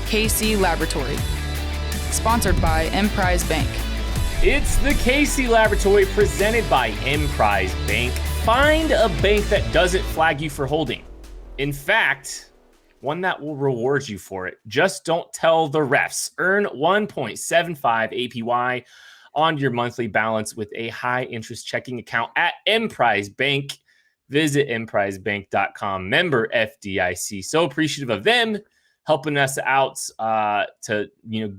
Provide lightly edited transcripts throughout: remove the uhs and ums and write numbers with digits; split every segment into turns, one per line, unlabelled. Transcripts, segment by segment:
KC Laboratory. Sponsored by Emprise Bank.
It's the KC Laboratory presented by Emprise Bank. Find a bank that doesn't flag you for holding. In fact, one that will reward you for it. Just don't tell the refs. Earn 1.75 APY on your monthly balance with a high interest checking account at Emprise Bank. Visit emprisebank.com, member FDIC. So appreciative of them helping us out to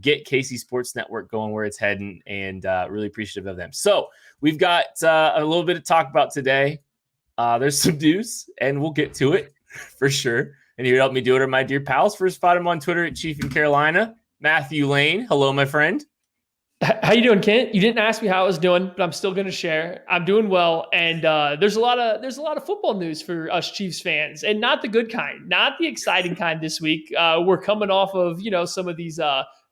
get KC Sports Network going where it's heading, and really appreciative of them. So we've got a little bit to talk about today. There's some news, and we'll get to it for sure. And you help me do it are my dear pals. First, spot him on Twitter at Chief in Carolina, Matthew Lane. Hello, my friend.
How you doing, Kent? You didn't ask me how I was doing, but I'm still going to share. I'm doing well, and there's a lot of football news for us Chiefs fans, and not the good kind, not the exciting kind this week. We're coming off of some of these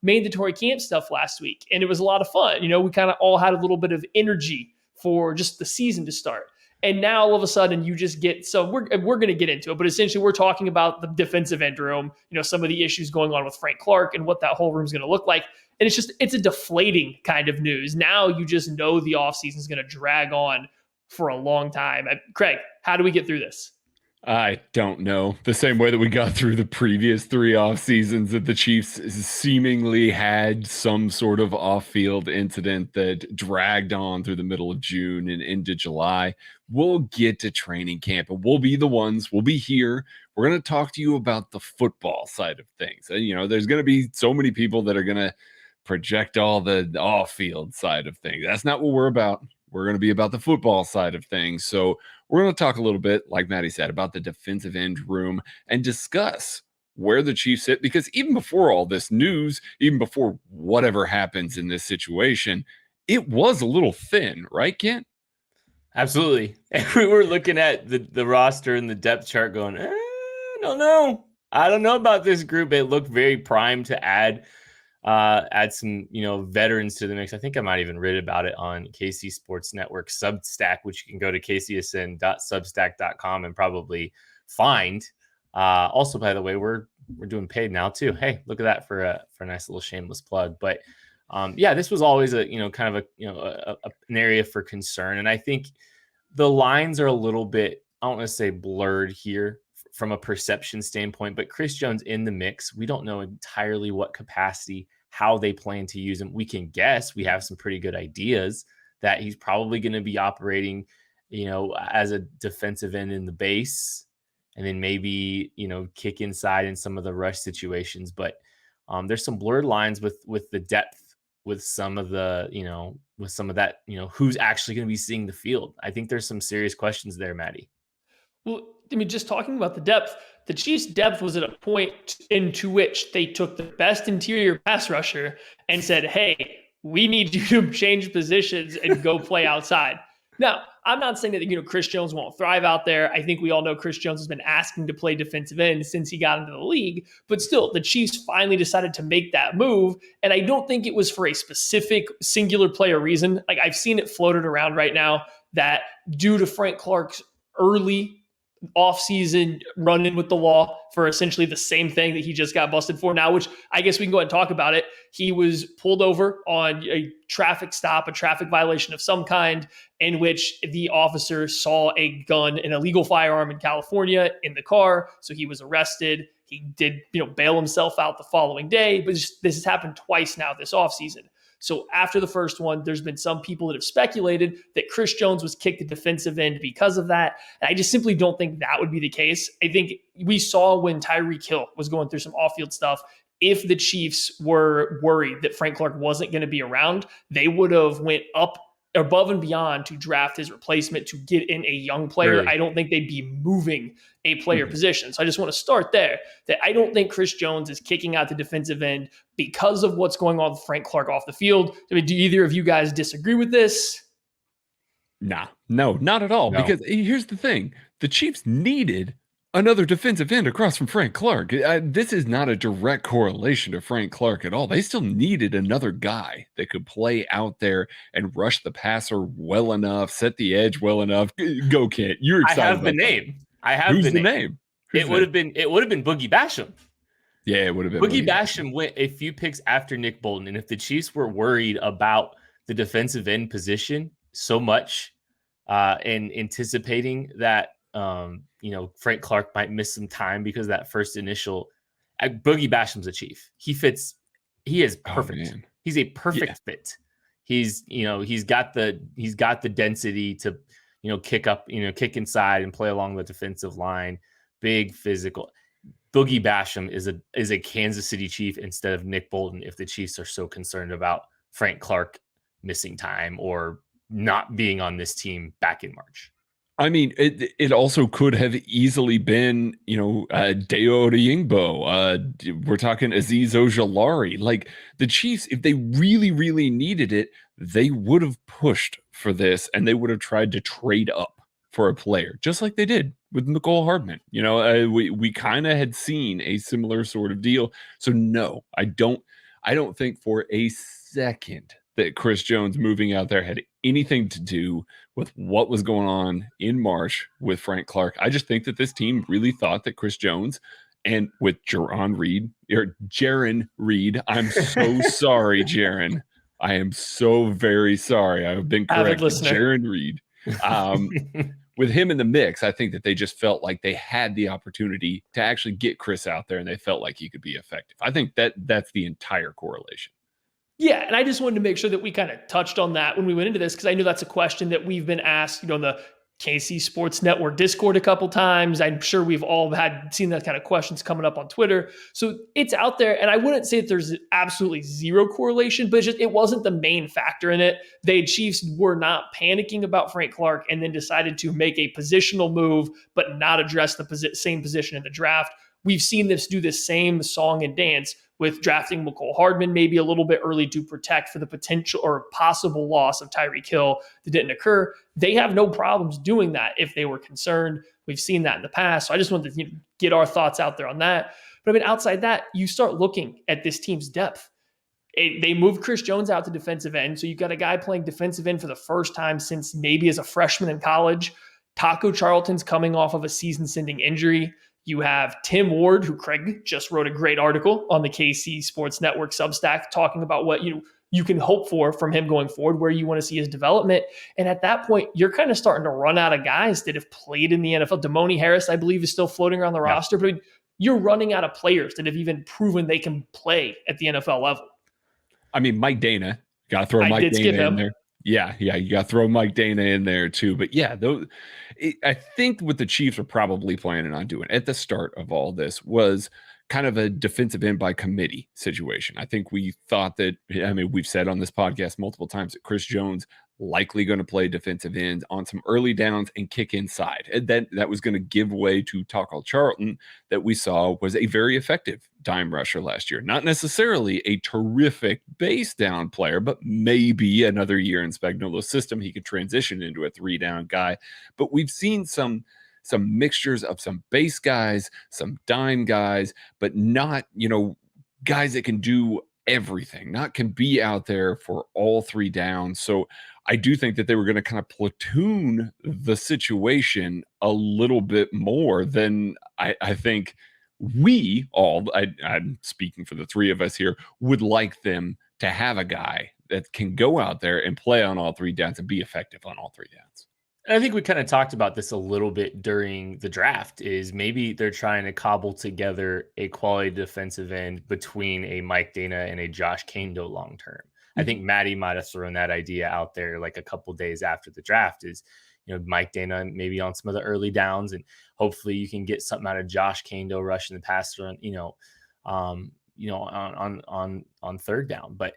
mandatory camp stuff last week, and it was a lot of fun. We kind of all had a little bit of energy for just the season to start. And now all of a sudden you just get, so we're going to get into it, but essentially we're talking about the defensive end room, some of the issues going on with Frank Clark and what that whole room is going to look like. And it's a deflating kind of news. Now you just know the offseason is going to drag on for a long time. Craig, how do we get through this?
I don't know. The same way that we got through the previous 3 off seasons that the Chiefs seemingly had some sort of off-field incident that dragged on through the middle of June and into July. We'll get to training camp, and we'll be the ones. We'll be here. We're going to talk to you about the football side of things. And, there's going to be so many people that are going to project all the off-field side of things. That's not what we're about. We're going to be about the football side of things. So we're going to talk a little bit, like Maddie said, about the defensive end room and discuss where the Chiefs sit. Because even before all this news, even before whatever happens in this situation, it was a little thin, right, Kent?
Absolutely. And we were looking at the roster and the depth chart going, I don't know. I don't know about this group. It looked very primed to add some, veterans to the mix. I think I might even read about it on KC Sports Network Substack, which you can go to kcsn.substack.com and probably find. Also, by the way, we're doing paid now too. Hey, look at that for a nice little shameless plug. But this was always an area for concern. And I think the lines are a little bit, I don't want to say blurred here from a perception standpoint, but Chris Jones in the mix. We don't know entirely what capacity, how they plan to use him. We can guess. We have some pretty good ideas that he's probably going to be operating, as a defensive end in the base, and then maybe, kick inside in some of the rush situations. But there's some blurred lines with the depth, with some of the, with some of that, who's actually going to be seeing the field. I think there's some serious questions there, Maddie.
Well, just talking about the depth, the Chiefs' depth was at a point into which they took the best interior pass rusher and said, hey, we need you to change positions and go play outside. Now, I'm not saying that, Chris Jones won't thrive out there. I think we all know Chris Jones has been asking to play defensive end since he got into the league. But still, the Chiefs finally decided to make that move. And I don't think it was for a specific singular player reason. Like, I've seen it floated around right now that due to Frank Clark's early offseason run-in with the law for essentially the same thing that he just got busted for now, which I guess we can go ahead and talk about it. He was pulled over on a traffic stop, a traffic violation of some kind, in which the officer saw a gun, an illegal firearm in California in the car. So he was arrested. He did, bail himself out the following day, but this has happened twice now this offseason. So after the first one, there's been some people that have speculated that Chris Jones was kicked to defensive end because of that. And I just simply don't think that would be the case. I think we saw when Tyreek Hill was going through some off-field stuff, if the Chiefs were worried that Frank Clark wasn't going to be around, they would have went up above and beyond to draft his replacement to get in a young player. Really? I don't think they'd be moving a player position. So I just want to start there, that I don't think Chris Jones is kicking out the defensive end because of what's going on with Frank Clark off the field. I mean, do either of you guys disagree with this?
No, not at all. No. Because here's the thing. The Chiefs needed another defensive end across from Frank Clark. This is not a direct correlation to Frank Clark at all. They still needed another guy that could play out there and rush the passer well enough, set the edge well enough. Go, Kent. You're excited.
I have the name.
Who's the name?
It would have been Boogie Basham.
Yeah, it would have been
Boogie Basham went a few picks after Nick Bolton. And if the Chiefs were worried about the defensive end position so much and anticipating that, Frank Clark might miss some time because of that first initial, Boogie Basham's a Chief. He is perfect.
Oh,
He's a perfect fit. He's got the density to, kick inside and play along the defensive line, big physical. Boogie Basham is a Kansas City Chief instead of Nick Bolton if the Chiefs are so concerned about Frank Clark missing time or not being on this team back in March.
I mean, it also could have easily been, Deo Odeyingbo. We're talking Azeez Ojulari. Like the Chiefs, if they really, really needed it, they would have pushed for this and they would have tried to trade up for a player, just like they did with Mecole Hardman. We kind of had seen a similar sort of deal. So no, I don't think for a second that Chris Jones moving out there had anything to do with what was going on in March with Frank Clark. I just think that this team really thought that Chris Jones and with Jaron Reed, I'm so sorry, Jaron. I am so very sorry. I've been corrected. Jaron Reed. With him in the mix, I think that they just felt like they had the opportunity to actually get Chris out there and they felt like he could be effective. I think that's the entire correlation.
Yeah, and I just wanted to make sure that we kind of touched on that when we went into this, because I know that's a question that we've been asked, in the KC Sports Network Discord a couple times. I'm sure we've all seen that kind of questions coming up on Twitter. So it's out there, and I wouldn't say that there's absolutely zero correlation, but it wasn't the main factor in it. The Chiefs were not panicking about Frank Clark and then decided to make a positional move, but not address the same position in the draft. We've seen this do the same song and dance with drafting Mecole Hardman maybe a little bit early to protect for the potential or possible loss of Tyreek Hill that didn't occur. They have no problems doing that if they were concerned. We've seen that in the past. So I just wanted to get our thoughts out there on that. But I mean, outside that, you start looking at this team's depth. They moved Chris Jones out to defensive end. So you've got a guy playing defensive end for the first time since maybe as a freshman in college. Taco Charlton's coming off of a season-ending injury. You have Tim Ward, who Craig just wrote a great article on the KC Sports Network Substack talking about what you can hope for from him going forward, where you want to see his development. And at that point, you're kind of starting to run out of guys that have played in the NFL. Damoni Harris, I believe, is still floating around the roster, but you're running out of players that have even proven they can play at the NFL level.
I mean, Mike Dana, got to throw Mike Dana in there. Yeah, you got to throw Mike Dana in there too. But yeah, I think what the Chiefs are probably planning on doing at the start of all this was kind of a defensive end by committee situation. I think we thought that, we've said on this podcast multiple times that Chris Jones likely going to play defensive ends on some early downs and kick inside. And that was going to give way to Taco Charlton that we saw was a very effective dime rusher last year. Not necessarily a terrific base down player, but maybe another year in Spagnuolo's system, he could transition into a 3-down guy. But we've seen some mixtures of some base guys, some dime guys, but not, guys that can do everything, not can be out there for all 3 downs. So I do think that they were going to kind of platoon the situation a little bit more than I think we all, I'm speaking for the 3 of us here, would like them to have a guy that can go out there and play on all 3 downs and be effective on all 3 downs.
I think we kind of talked about this a little bit during the draft, is maybe they're trying to cobble together a quality defensive end between a Mike Dana and a Josh Kando long term. I think Maddie might have thrown that idea out there like a couple days after the draft, is, Mike Dana maybe on some of the early downs, and hopefully you can get something out of Josh Kando rushing the passer on 3rd down. But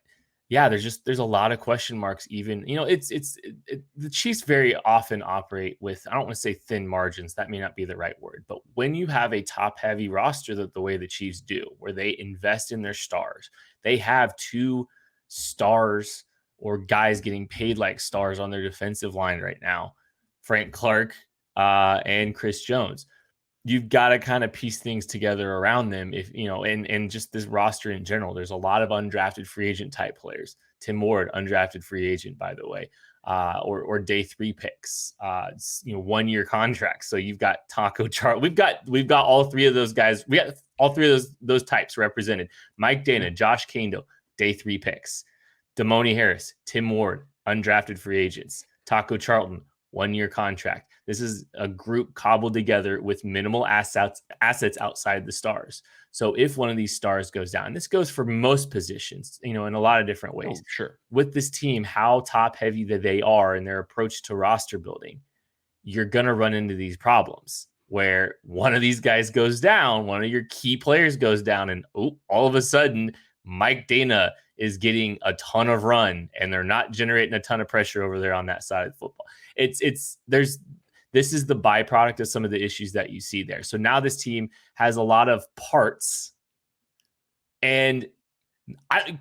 yeah, there's a lot of question marks. Even, the Chiefs very often operate with, I don't want to say thin margins. That may not be the right word, but when you have a top heavy roster the way the Chiefs do, where they invest in their stars, they have 2 stars or guys getting paid like stars on their defensive line right now, Frank Clark and Chris Jones. you've got to kind of piece things together around them. If you know, and just this roster in general, there's a lot of undrafted free agent type players. Tim Ward, undrafted free agent, by the way, or day 3 picks, 1-year contracts. So you've got Taco Charlton. We've got all 3 of those guys. We got all 3 of those types represented. Mike Dana, Josh Kando, day 3 picks. Damoni Harris, Tim Ward, undrafted free agents. Taco Charlton, 1-year contract. This is a group cobbled together with minimal assets outside the stars. So if one of these stars goes down, this goes for most positions, in a lot of different ways.
Oh, sure.
With this team, how top heavy that they are in their approach to roster building, you're going to run into these problems where one of these guys goes down, one of your key players goes down, and all of a sudden Mike Dana is getting a ton of run and they're not generating a ton of pressure over there on that side of the football. This is the byproduct of some of the issues that you see there. So now this team has a lot of parts, and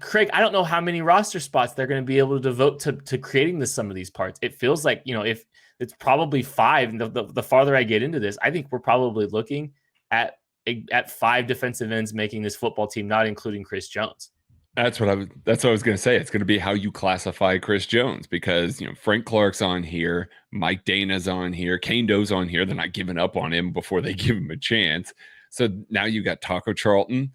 Craig, I don't know how many roster spots they're going to be able to devote to creating some of these parts. It feels like, if it's probably 5, and the farther I get into this, I think we're probably looking at 5 defensive ends making this football team, not including Chris Jones.
That's what I was going to say. It's going to be how you classify Chris Jones, because Frank Clark's on here, Mike Dana's on here, Kando's on here. They're not giving up on him before they give him a chance. So now you got Taco Charlton,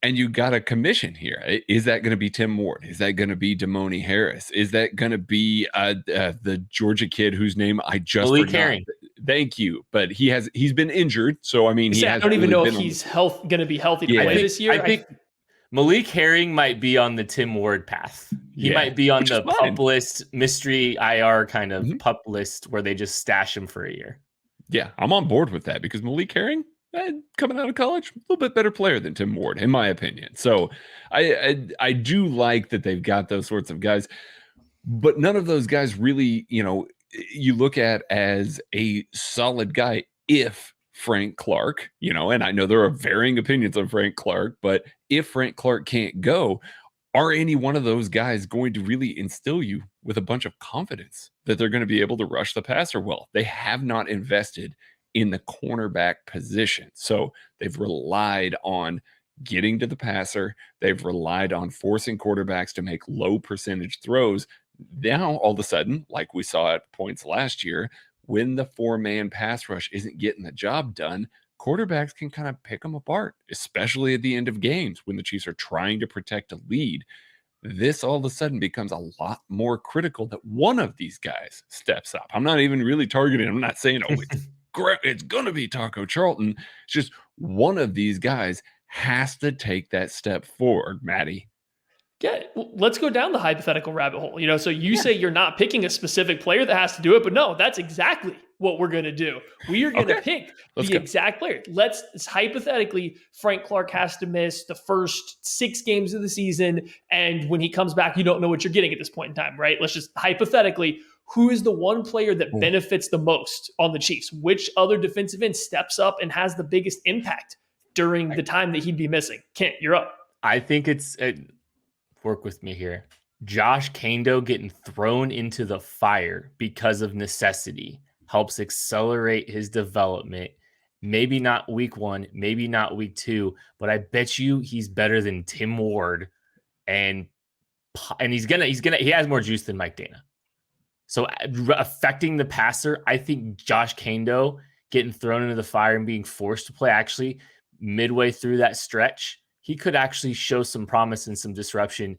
and you got a commission here. Is that going to be Tim Ward? Is that going to be Damoni Harris? Is that going to be the Georgia kid whose name I just
Malik
forgot?
Herring.
Thank you, but he's been injured, so I mean,
I don't even know if he's going to be healthy to play this year.
I think Malik Herring might be on the Tim Ward path. He might be on the pup list, mystery IR kind of pup list where they just stash him for a year.
Yeah, I'm on board with that, because Malik Herring, coming out of college, a little bit better player than Tim Ward, in my opinion. So I do like that they've got those sorts of guys, but none of those guys really, you look at as a solid guy if Frank Clark, and I know there are varying opinions on Frank Clark, but if Frank Clark can't go, are any one of those guys going to really instill you with a bunch of confidence that they're going to be able to rush the passer well? They have not invested in the cornerback position. So they've relied on getting to the passer. They've relied on forcing quarterbacks to make low percentage throws. Now, all of a sudden, like we saw at points last year, when the 4-man pass rush isn't getting the job done, quarterbacks can kind of pick them apart, especially at the end of games when the Chiefs are trying to protect a lead. This all of a sudden becomes a lot more critical that one of these guys steps up. I'm not even really targeting. I'm not saying, it's going to be Taco Charlton. It's just one of these guys has to take that step forward, Maddie.
Yeah, let's go down the hypothetical rabbit hole. So you say you're not picking a specific player that has to do it, but no, that's exactly what we're going to do. We are going to pick the exact player. It's hypothetically, Frank Clark has to miss the first 6 games of the season, and when he comes back, you don't know what you're getting at this point in time, right? Let's just hypothetically, who is the one player that benefits the most on the Chiefs? Which other defensive end steps up and has the biggest impact during the time that he'd be missing? Kent, you're up.
I think it's work with me here. Josh Kando getting thrown into the fire because of necessity helps accelerate his development. Maybe not week 1, maybe not week 2, but I bet you he's better than Tim Ward, and he has more juice than Mike Dana. So affecting the passer, I think Josh Kando getting thrown into the fire and being forced to play, actually midway through that stretch, he could actually show some promise and some disruption,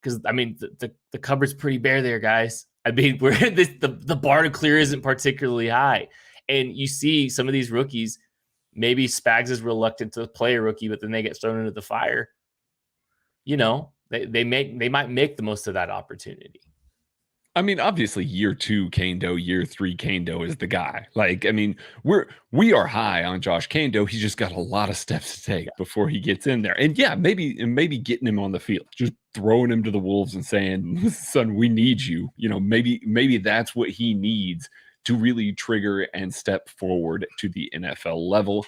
because the cupboard's pretty bare there, guys. The bar to clear isn't particularly high, and you see some of these rookies. Maybe Spags is reluctant to play a rookie, but then they get thrown into the fire. They might make the most of that opportunity.
Obviously, year 2 Kando, year 3 Kando is the guy. We are high on Josh Kando. He's just got a lot of steps to take before he gets in there. And maybe getting him on the field, just throwing him to the wolves and saying, "Son, we need you." Maybe that's what he needs to really trigger and step forward to the NFL level.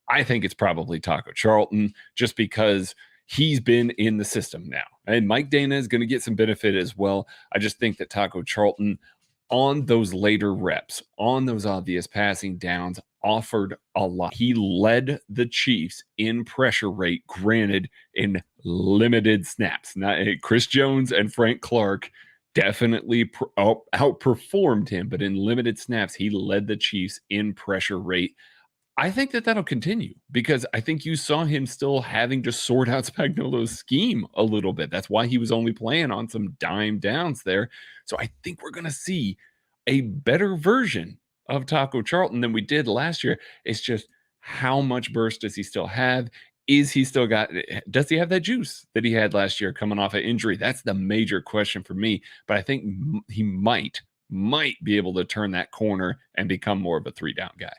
I think it's probably Taco Charlton, just because he's been in the system now. And Mike Dana is going to get some benefit as well. I just think that Taco Charlton, on those later reps, on those obvious passing downs, offered a lot. He led the Chiefs in pressure rate, granted in limited snaps. Now, Chris Jones and Frank Clark definitely outperformed him, but in limited snaps, he led the Chiefs in pressure rate. I think that that'll continue because I think you saw him still having to sort out Spagnuolo's scheme a little bit. That's why he was only playing on some dime downs there. So I think we're going to see a better version of Taco Charlton than we did last year. It's just how much burst does he still have? Does he have that juice that he had last year coming off an injury? That's the major question for me. But I think he might be able to turn that corner and become more of a 3-down guy.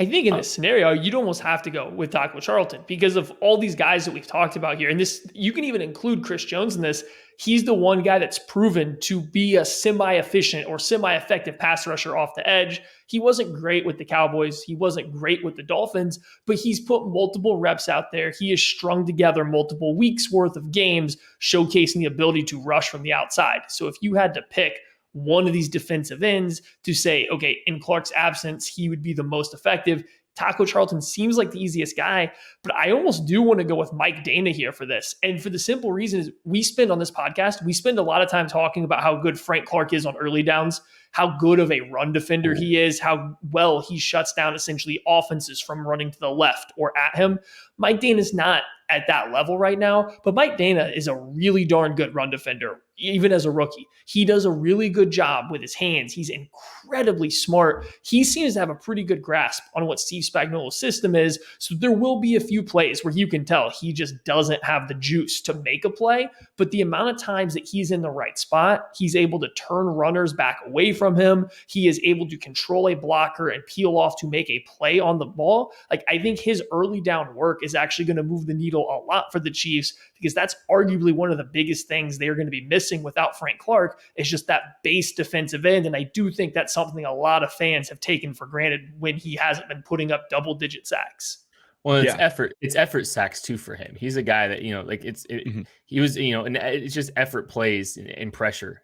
I think in this scenario, you'd almost have to go with Taco Charlton because of all these guys that we've talked about here. And this, you can even include Chris Jones in this. He's the one guy that's proven to be a semi-efficient or semi-effective pass rusher off the edge. He wasn't great with the Cowboys. He wasn't great with the Dolphins, but he's put multiple reps out there. He has strung together multiple weeks worth of games, showcasing the ability to rush from the outside. So if you had to pick one of these defensive ends to say, okay, in Clark's absence, he would be the most effective, Taco Charlton seems like the easiest guy, but I almost do want to go with Mike Dana here for this. And for the simple reason is we spend on this podcast, we spend a lot of time talking about how good Frank Clark is on early downs, how good of a run defender he is, how well he shuts down essentially offenses from running to the left or at him. Mike Dana's not at that level right now, but Mike Dana is a really darn good run defender, even as a rookie. He does a really good job with his hands. He's incredibly smart. He seems to have a pretty good grasp on what Steve Spagnuolo's system is, so there will be a few plays where you can tell he just doesn't have the juice to make a play, but the amount of times that he's in the right spot, he's able to turn runners back away from him. He is able to control a blocker and peel off to make a play on the ball. Like, I think his early down work is actually going to move the needle a lot for the Chiefs because that's arguably one of the biggest things they're going to be missing without Frank Clark is just that base defensive end. And I do think that's something a lot of fans have taken for granted when he hasn't been putting up double-digit sacks.
Well, it's effort. It's effort sacks too for him. He's a guy that, he was, and it's just effort plays and pressure.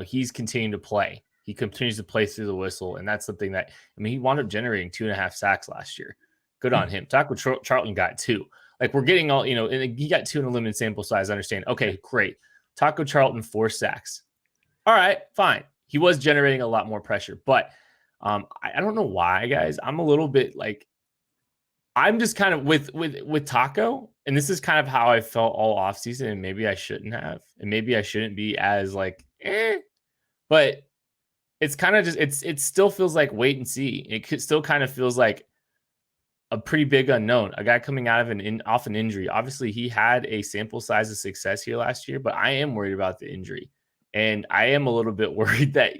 He's continuing to play. He continues to play through the whistle. And that's something that, he wound up generating 2.5 sacks last year. Good on him. Taco Charlton got 2. Like, we're getting all, and he got 2 in a limited sample size. I understand. Okay, great. Taco Charlton, 4 sacks. All right, fine. He was generating a lot more pressure, but I don't know why, guys. I'm a little bit like, I'm just kind of with Taco, and this is kind of how I felt all offseason, and maybe I shouldn't have, and maybe I shouldn't be as like, but it's kind of just, it still feels like wait and see. It still kind of feels like a pretty big unknown, a guy coming out of off an injury. Obviously, he had a sample size of success here last year, but I am worried about the injury. And I am a little bit worried that,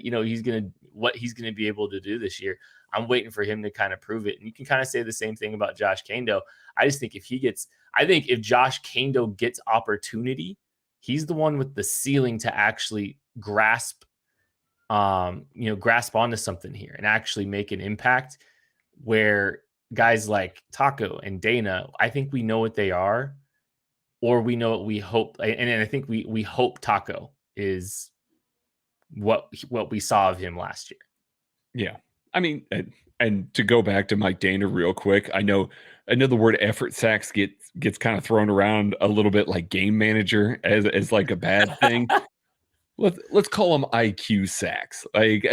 what he's going to be able to do this year. I'm waiting for him to kind of prove it. And you can kind of say the same thing about Josh Kando. I just think if Josh Kando gets opportunity, he's the one with the ceiling to actually grasp onto something here and actually make an impact where guys like Taco and Dana, I think we know what they are, or we know what we hope. And I think we hope Taco is what we saw of him last year.
Yeah. And to go back to Mike Dana real quick, I know the word effort sacks gets kind of thrown around a little bit like game manager as like a bad thing. Let's call them IQ sacks. Like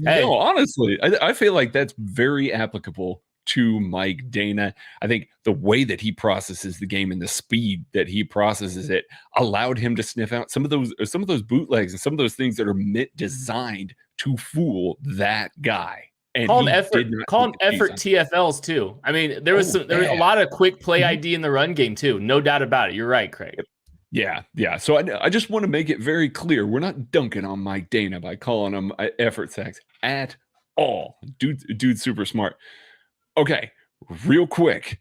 honestly, I feel like that's very applicable to Mike Dana. I think the way that he processes the game and the speed that he processes it allowed him to sniff out some of those bootlegs and some of those things that are designed to fool that guy. And
call him effort TFLs too. There was a lot of quick play ID in the run game too. No doubt about it. You're right, Craig.
Yeah. So I just want to make it very clear. We're not dunking on Mike Dana by calling him effort sacks at all. Dude's super smart. Okay, real quick,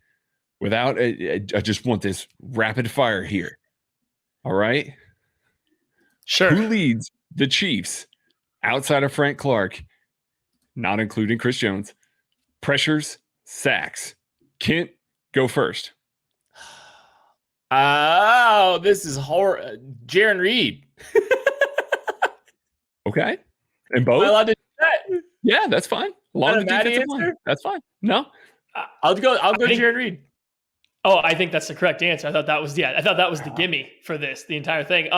I just want this rapid fire here. All right?
Sure.
Who leads the Chiefs outside of Frank Clark, not including Chris Jones? Pressures, sacks. Kent, go first.
Oh, this is horror. Jaron Reed.
Okay. And both?
Am I allowed to do that?
Yeah, that's fine. Along the
Maddie
defensive line. That's fine. No,
I'll go Jared Reed.
Oh, I think that's the correct answer. I thought that was the gimme for the entire thing.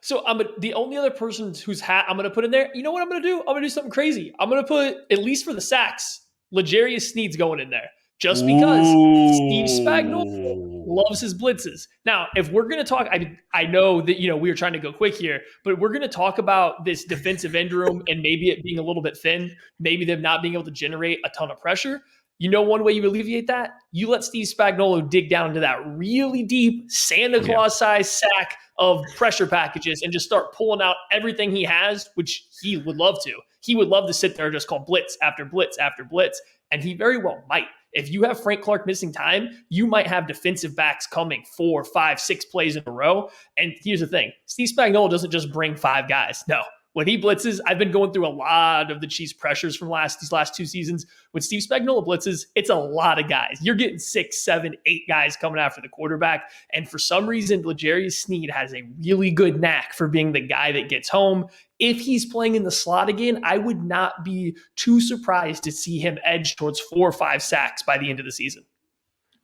So the only other person whose hat I'm gonna put in there. You know what I'm gonna do? I'm gonna do something crazy. I'm gonna put, at least for the sacks, L'Jarius Sneed's going in there. Just because Steve Spagnuolo loves his blitzes. Now, if we're going to talk, I know that, we were trying to go quick here, but we're going to talk about this defensive end room and maybe it being a little bit thin, maybe them not being able to generate a ton of pressure. One way you alleviate that, you let Steve Spagnuolo dig down into that really deep Santa Claus-sized sack of pressure packages and just start pulling out everything he has, which he would love to. He would love to sit there and just call blitz after blitz after blitz, and he very well might. If you have Frank Clark missing time, you might have defensive backs coming 4, 5, 6 plays in a row. And here's the thing. Steve Spagnuolo doesn't just bring 5 guys. No. When he blitzes, I've been going through a lot of the Chiefs pressures from these last 2 seasons. When Steve Spagnuolo blitzes, it's a lot of guys. You're getting 6, 7, 8 guys coming after the quarterback. And for some reason, L'Jarius Sneed has a really good knack for being the guy that gets home. If he's playing in the slot again, I would not be too surprised to see him edge towards 4 or 5 sacks by the end of the season.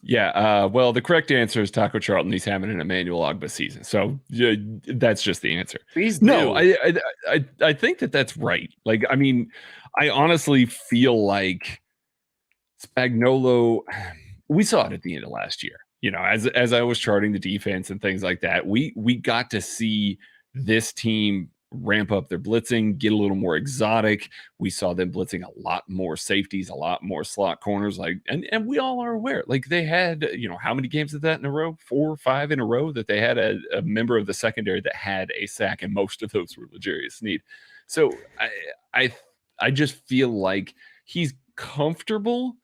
Yeah, well, the correct answer is Taco Charlton. He's having an Emmanuel Ogbah season, so that's just the answer.
Please
no, I think that's right. Like, I mean, I honestly feel like Spagnuolo. We saw it at the end of last year. As I was charting the defense and things like that, we got to see this team ramp up their blitzing, get a little more exotic. We saw them blitzing a lot more safeties, a lot more slot corners, and we all are aware, like they had, how many games of that in a row? 4 or 5 in a row that they had a member of the secondary that had a sack, and most of those were L'Jarius Sneed. So I just feel like he's comfortable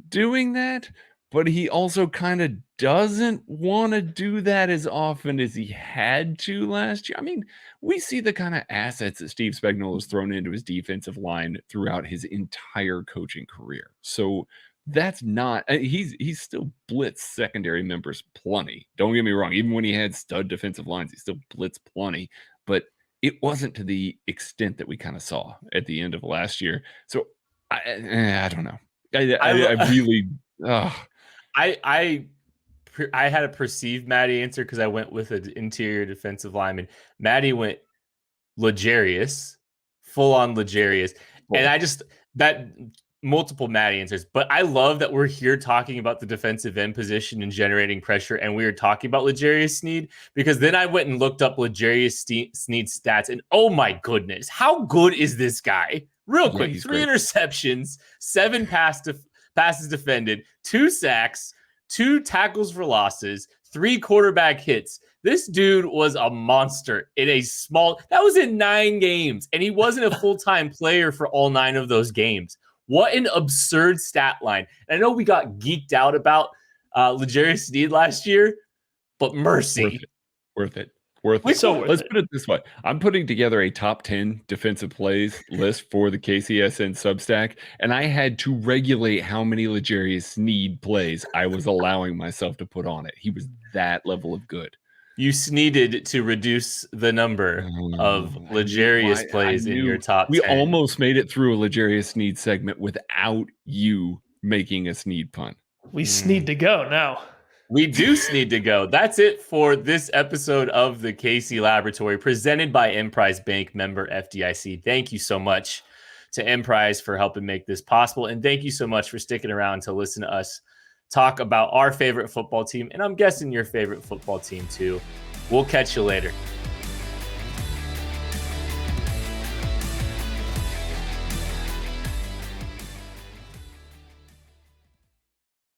doing that, but he also kind of doesn't want to do that as often as he had to last year. I mean, we see the kind of assets that Steve Spagnuolo has thrown into his defensive line throughout his entire coaching career. So that's not, he's still blitzed secondary members plenty. Don't get me wrong. Even when he had stud defensive lines, he still blitzed plenty, but it wasn't to the extent that we kind of saw at the end of last year. So I don't know. I really,
I had a perceived Maddie answer because I went with an interior defensive lineman. Maddie went L'Jarius, full on L'Jarius. And that multiple Maddie answers. But I love that we're here talking about the defensive end position and generating pressure. And we were talking about L'Jarius Sneed because then I went and looked up L'Jarius Sneed's stats. And oh my goodness, how good is this guy? Real quick, 3 interceptions, 7 passes defended, 2 sacks, 2 tackles for losses, 3 quarterback hits. This dude was a monster that was in 9 games, and he wasn't a full-time player for all 9 of those games. What an absurd stat line. And I know we got geeked out about L'Jarius Sneed last year, but mercy.
Worth it. So let's put it this way. I'm putting together a top 10 defensive plays list for the KCSN Substack, and I had to regulate how many L'Jarius Sneed plays I was allowing myself to put on it. He was that level of good.
You needed to reduce the number of L'Jarius plays in your top 10.
We almost made it through a L'Jarius Sneed segment without you making a Sneed pun.
We need to go now.
We do need to go. That's it for this episode of the KC Laboratory, presented by Emprise Bank, member FDIC. Thank you so much to Emprise for helping make this possible. And thank you so much for sticking around to listen to us talk about our favorite football team. And I'm guessing your favorite football team too. We'll catch you later.